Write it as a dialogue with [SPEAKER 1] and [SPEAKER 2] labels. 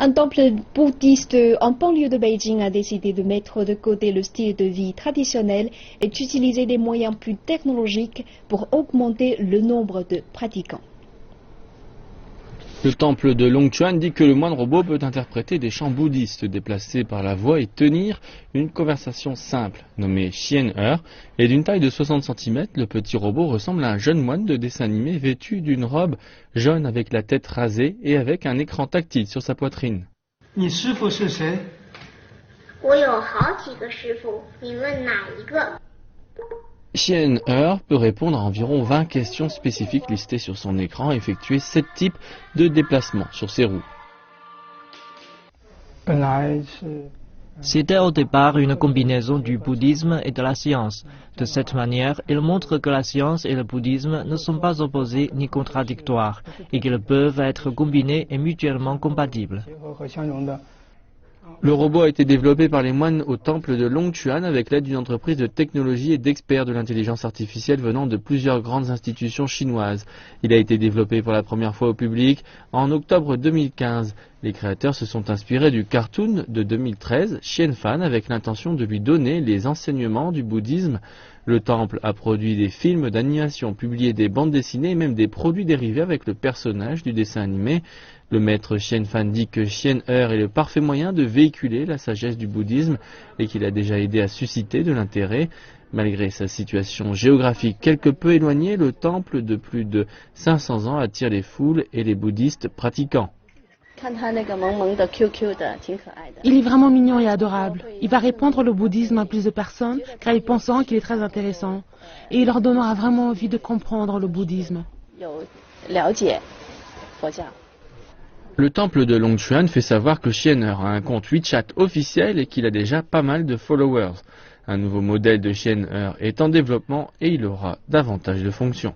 [SPEAKER 1] Un temple bouddhiste en banlieue de Beijing a décidé de mettre de côté le style de vie traditionnel et d'utiliser des moyens plus technologiques pour augmenter le nombre de pratiquants.
[SPEAKER 2] Le temple de Longquan dit que le moine robot peut interpréter des chants bouddhistes déplacés par la voix et tenir une conversation simple, nommée Xian'er, et d'une taille de 60 cm, le petit robot ressemble à un jeune moine de dessin animé vêtu d'une robe jaune avec la tête rasée et avec un écran tactile sur sa poitrine. Xian'er peut répondre à environ 20 questions spécifiques listées sur son écran et effectuer 7 types de déplacements sur ses roues.
[SPEAKER 3] C'était au départ une combinaison du bouddhisme et de la science. De cette manière, il montre que la science et le bouddhisme ne sont pas opposés ni contradictoires et qu'ils peuvent être combinés et mutuellement compatibles.
[SPEAKER 2] Le robot a été développé par les moines au temple de Longquan avec l'aide d'une entreprise de technologie et d'experts de l'intelligence artificielle venant de plusieurs grandes institutions chinoises. Il a été développé pour la première fois au public en octobre 2015. Les créateurs se sont inspirés du cartoon de 2013, Xianfan, avec l'intention de lui donner les enseignements du bouddhisme. Le temple a produit des films d'animation, publié des bandes dessinées et même des produits dérivés avec le personnage du dessin animé. Le maître Xianfan dit que Xian'er est le parfait moyen de véhiculer la sagesse du bouddhisme et qu'il a déjà aidé à susciter de l'intérêt. Malgré sa situation géographique quelque peu éloignée, le temple de plus de 500 ans attire les foules et les bouddhistes pratiquants.
[SPEAKER 4] Il est vraiment mignon et adorable. Il va répandre le bouddhisme à plus de personnes car ils pensent qu'il est très intéressant. Et il leur donnera vraiment envie de comprendre le bouddhisme.
[SPEAKER 2] Le temple de Longquan fait savoir que Xian'er a un compte WeChat officiel et qu'il a déjà pas mal de followers. Un nouveau modèle de Xian'er est en développement et il aura davantage de fonctions.